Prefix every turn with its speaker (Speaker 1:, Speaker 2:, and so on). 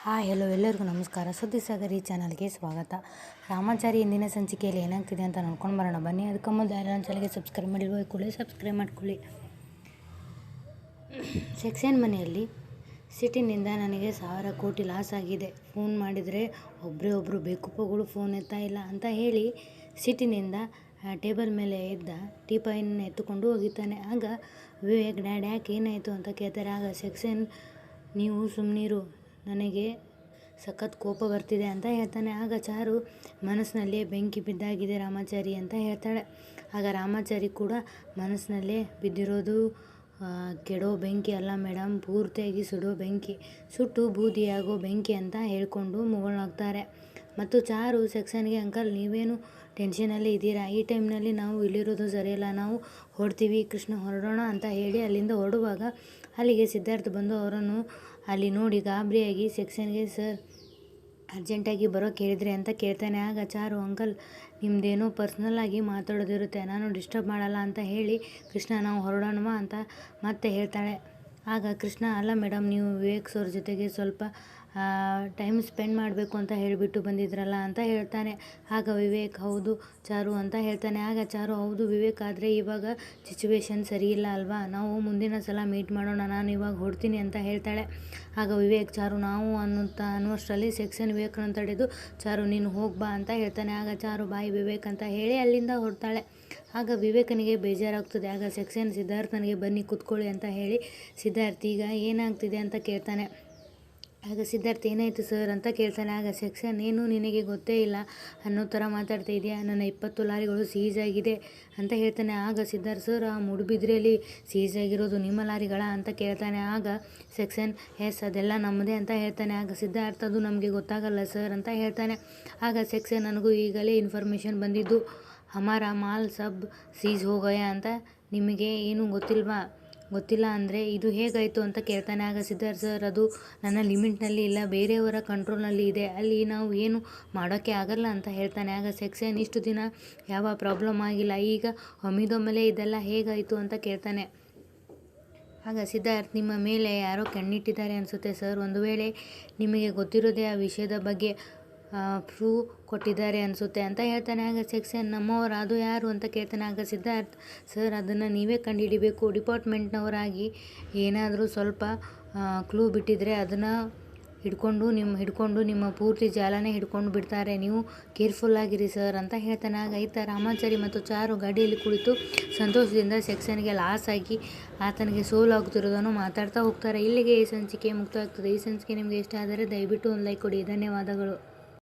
Speaker 1: Hi hello ಎಲ್ಲರಿಗೂ ನಮಸ್ಕಾರ. ಸುದ್ದಿಸಾಗರ್ ಈ ಚಾನಲ್ಗೆ ಸ್ವಾಗತ. ರಾಮಾಚಾರಿ ಇಂದಿನ ಸಂಚಿಕೆಯಲ್ಲಿ ಏನಾಗ್ತಿದೆ ಅಂತ ನೋಡ್ಕೊಂಡು ಬರೋಣ ಬನ್ನಿ. ಅದಕ್ಕೆ ಮೊದಲು ಯಾರು ಚಾನಲ್ಗೆ ಸಬ್ಸ್ಕ್ರೈಬ್ ಮಾಡಿಕೊಳ್ಳಿ, ಸಬ್ಸ್ಕ್ರೈಬ್ ಮಾಡ್ಕೊಳ್ಳಿ. ಸೆಕ್ಷನ್ ಮನೆಯಲ್ಲಿ ಸಿಟ್ಟಿನಿಂದ ನನಗೆ 1000 ಕೋಟಿ ಲಾಸ್ ಆಗಿದೆ, ಫೋನ್ ಮಾಡಿದರೆ ಒಬ್ಬರು ಬೇಕುಪ್ಪಗಳು ಫೋನ್ ಎತ್ತಾ ಇಲ್ಲ ಅಂತ ಹೇಳಿ ಸಿಟ್ಟಿನಿಂದ ಟೇಬಲ್ ಮೇಲೆ ಇದ್ದ ಟೀಪಾಯಿನ ಎತ್ತುಕೊಂಡು ಹೋಗಿದ್ದಾನೆ. ಆಗ ವಿವೇಕ್ ಡ್ಯಾಡ್ ಯಾಕೆ ಏನಾಯಿತು ಅಂತ ಕೇಳ್ತಾರೆ. ಆಗ ಸೆಕ್ಷನ್ ನೀವು ಸುಮ್ಮನಿರು, ನನಗೆ ಸಖತ್ ಕೋಪ ಬರ್ತಿದೆ ಅಂತ ಹೇಳ್ತಾನೆ. ಆಗ ಚಾರು ಮನಸ್ಸಿನಲ್ಲೇ ಬೆಂಕಿ ಬಿದ್ದಾಗಿದೆ ರಾಮಾಚಾರಿ ಅಂತ ಹೇಳ್ತಾಳೆ. ಆಗ ರಾಮಾಚಾರಿ ಕೂಡ ಮನಸ್ಸಿನಲ್ಲೇ ಬಿದ್ದಿರೋದು ಕೆಡೋ ಬೆಂಕಿ ಅಲ್ಲ ಮೇಡಮ್, ಪೂರ್ತಿಯಾಗಿ ಸುಡೋ ಬೆಂಕಿ, ಸುಟ್ಟು ಬೂದಿಯಾಗೋ ಬೆಂಕಿ ಅಂತ ಹೇಳ್ಕೊಂಡು ಮುಗುಳ್ನೋಗ್ತಾರೆ. ಮತ್ತು ಚಾರು ಸೆಕ್ಷನ್ಗೆ ಅಂಕಲ್ ನೀವೇನು ಟೆನ್ಷನಲ್ಲಿ ಇದ್ದೀರಾ, ಈ ಟೈಮ್ನಲ್ಲಿ ನಾವು ಇಲ್ಲಿರೋದು ಸರಿಯಲ್ಲ, ನಾವು ಹೊರಡ್ತೀವಿ ಕೃಷ್ಣ ಹೊರಡೋಣ ಅಂತ ಹೇಳಿ ಅಲ್ಲಿಂದ ಹೊರಡುವಾಗ ಅಲ್ಲಿಗೆ ಸಿದ್ಧಾರ್ಥ ಬಂದು ಅವರನ್ನು ಅಲ್ಲಿ ನೋಡಿ ಗಾಬರಿಯಾಗಿ ಸೆಕ್ಷನ್ಗೆ ಸರ್ ಅರ್ಜೆಂಟಾಗಿ ಬರೋಕ್ಕೆ ಹೇಳಿದ್ರಿ ಅಂತ ಕೇಳ್ತಾನೆ. ಆಗ ಚಾರು ಅಂಕಲ್ ನಿಮ್ಮದೇನೋ ಪರ್ಸ್ನಲ್ ಆಗಿ ಮಾತಾಡೋದಿರುತ್ತೆ, ನಾನು ಡಿಸ್ಟರ್ಬ್ ಮಾಡಲ್ಲ ಅಂತ ಹೇಳಿ ಕೃಷ್ಣ ನಾವು ಹೊರಡೋಣವಾ ಅಂತ ಮತ್ತೆ ಹೇಳ್ತಾಳೆ. ಆಗ ಕೃಷ್ಣ ಅಲ್ಲ ಮೇಡಮ್, ನೀವು ವಿವೇಕ್ ಸರ್ ಜೊತೆಗೆ ಸ್ವಲ್ಪ ಟೈಮ್ ಸ್ಪೆಂಡ್ ಮಾಡಬೇಕು ಅಂತ ಹೇಳಿಬಿಟ್ಟು ಬಂದಿದ್ರಲ್ಲ ಅಂತ ಹೇಳ್ತಾನೆ. ಆಗ ವಿವೇಕ್ ಹೌದು ಚಾರು ಅಂತ ಹೇಳ್ತಾನೆ. ಆಗ ಚಾರು ಹೌದು ವಿವೇಕ್, ಆದರೆ ಇವಾಗ ಸಿಚುವೇಶನ್ ಸರಿಯಿಲ್ಲ ಅಲ್ವಾ, ನಾವು ಮುಂದಿನ ಸಲ ಮೀಟ್ ಮಾಡೋಣ, ನಾನು ಇವಾಗ ಹೊರಡ್ತೀನಿ ಅಂತ ಹೇಳ್ತಾಳೆ. ಆಗ ವಿವೇಕ್ ಚಾರು ನಾವು ಅನ್ನುವಷ್ಟರಲ್ಲಿ ಸೆಕ್ಷನ್ ವಿವೇಕ್ನ ತಡೆದು ಚಾರು ನೀನು ಹೋಗ್ಬಾ ಅಂತ ಹೇಳ್ತಾನೆ. ಆಗ ಚಾರು ಬಾಯ್ ವಿವೇಕ್ ಅಂತ ಹೇಳಿ ಅಲ್ಲಿಂದ ಹೊರಡ್ತಾಳೆ. ಆಗ ವಿವೇಕನಿಗೆ ಬೇಜಾರಾಗ್ತದೆ. ಆಗ ಸೆಕ್ಷನ್ ಸಿದ್ಧಾರ್ಥನಿಗೆ ಬನ್ನಿ ಕೂತ್ಕೊಳ್ಳಿ ಅಂತ ಹೇಳಿ ಸಿದ್ಧಾರ್ಥ್ ಈಗ ಏನಾಗ್ತಿದೆ ಅಂತ ಕೇಳ್ತಾನೆ. ಆಗ ಸಿದ್ಧಾರ್ಥ್ ಏನಾಯಿತು ಸರ್ ಅಂತ ಕೇಳ್ತಾನೆ. ಆಗ ಸೆಕ್ಷನ್ ಏನು ನಿನಗೆ ಗೊತ್ತೇ ಇಲ್ಲ ಅನ್ನೋ ಥರ ಮಾತಾಡ್ತಾ ಇದೆಯಾ, ನನ್ನ 20 ಲಾರಿಗಳು ಸೀಸ್ ಆಗಿದೆ ಅಂತ ಹೇಳ್ತಾನೆ. ಆಗ ಸಿದ್ಧಾರ್ಥ್ ಸರ್ ಆ ಮೂಡುಬಿದ್ರೆಯಲ್ಲಿ ಸೀಸ್ ಆಗಿರೋದು ನಿಮ್ಮ ಲಾರಿಗಳ ಅಂತ ಕೇಳ್ತಾನೆ. ಆಗ ಸೆಕ್ಷನ್ ಎಸ್ ಅದೆಲ್ಲ ನಮ್ಮದೇ ಅಂತ ಹೇಳ್ತಾನೆ. ಆಗ ಸಿದ್ಧಾರ್ಥ್ ಅದು ನಮಗೆ ಗೊತ್ತಾಗಲ್ಲ ಸರ್ ಅಂತ ಹೇಳ್ತಾನೆ. ಆಗ ಸೆಕ್ಷನ್ ನನಗೂ ಈಗಲೇ ಇನ್ಫಾರ್ಮೇಷನ್ ಬಂದಿದ್ದು, ಹಮಾರ ಮಾಲ್ ಸಬ್ ಸೀಸ್ ಹೋ ಗಯಾ ಅಂತ, ನಿಮಗೆ ಏನೂ ಗೊತ್ತಿಲ್ಲ ಅಂದರೆ ಇದು ಹೇಗಾಯಿತು ಅಂತ ಕೇಳ್ತಾನೆ. ಆಗ ಸಿದ್ಧಾರ್ಥ್ ಸರ್ ಅದು ನನ್ನ ಲಿಮಿಟ್ನಲ್ಲಿ ಇಲ್ಲ, ಬೇರೆಯವರ ಕಂಟ್ರೋಲ್ನಲ್ಲಿ ಇದೆ, ಅಲ್ಲಿ ನಾವು ಏನು ಮಾಡೋಕ್ಕೆ ಆಗಲ್ಲ ಅಂತ ಹೇಳ್ತಾನೆ. ಆಗ ಸೆಕ್ಷನ್ ಇಷ್ಟು ದಿನ ಯಾವ ಪ್ರಾಬ್ಲಮ್ ಆಗಿಲ್ಲ, ಈಗ ಒಮ್ಮಿಂದೊಮ್ಮೆಲೇ ಇದೆಲ್ಲ ಹೇಗಾಯಿತು ಅಂತ ಕೇಳ್ತಾನೆ. ಆಗ ಸಿದ್ಧಾರ್ಥ್ ನಿಮ್ಮ ಮೇಲೆ ಯಾರೋ ಕಣ್ಣಿಟ್ಟಿದ್ದಾರೆ ಅನಿಸುತ್ತೆ ಸರ್, ಒಂದು ವೇಳೆ ನಿಮಗೆ ಗೊತ್ತಿರೋದೇ ಆ ವಿಷಯದ ಬಗ್ಗೆ ಪ್ರೂವ್ ಕೊಟ್ಟಿದ್ದಾರೆ ಅನಿಸುತ್ತೆ ಅಂತ ಹೇಳ್ತಾನೆ. ಆಗ ಸೆಕ್ಷನ್ ನಮ್ಮವರ ಅದು ಯಾರು ಅಂತ ಕೇಳ್ತಾನೆ. ಆಗ ಸಿದ್ಧಾರ್ಥ್ ಸರ್ ಅದನ್ನು ನೀವೇ ಕಂಡುಹಿಡಿಬೇಕು, ಡಿಪಾರ್ಟ್ಮೆಂಟ್ನವರಾಗಿ ಏನಾದರೂ ಸ್ವಲ್ಪ ಕ್ಲೂ ಬಿಟ್ಟಿದ್ರೆ ಅದನ್ನು ಹಿಡ್ಕೊಂಡು ನಿಮ್ಮ ಪೂರ್ತಿ ಜಾಲನೇ ಹಿಡ್ಕೊಂಡು ಬಿಡ್ತಾರೆ, ನೀವು ಕೇರ್ಫುಲ್ಲಾಗಿರಿ ಸರ್ ಅಂತ ಹೇಳ್ತಾನೆ. ಆಗ ಇತ್ತ ರಾಮಾಚಾರಿ ಮತ್ತು ಚಾರು ಗಾಡಿಯಲ್ಲಿ ಕುಳಿತು ಸಂತೋಷದಿಂದ ಸೆಕ್ಷನ್ಗೆ ಲಾಸ್ ಆಗಿ ಆತನಿಗೆ ಸೋಲಾಗುತ್ತಿರೋದನ್ನು ಮಾತಾಡ್ತಾ ಹೋಗ್ತಾರೆ. ಇಲ್ಲಿಗೆ ಈ ಸಂಚಿಕೆ ಮುಕ್ತಾಯವಾಗ್ತದೆ. ಈ ಸಂಚಿಕೆ ನಿಮಗೆ ಇಷ್ಟ ಆದರೆ ದಯವಿಟ್ಟು ಒಂದು ಲೈಕ್ ಕೊಡಿ. ಧನ್ಯವಾದಗಳು.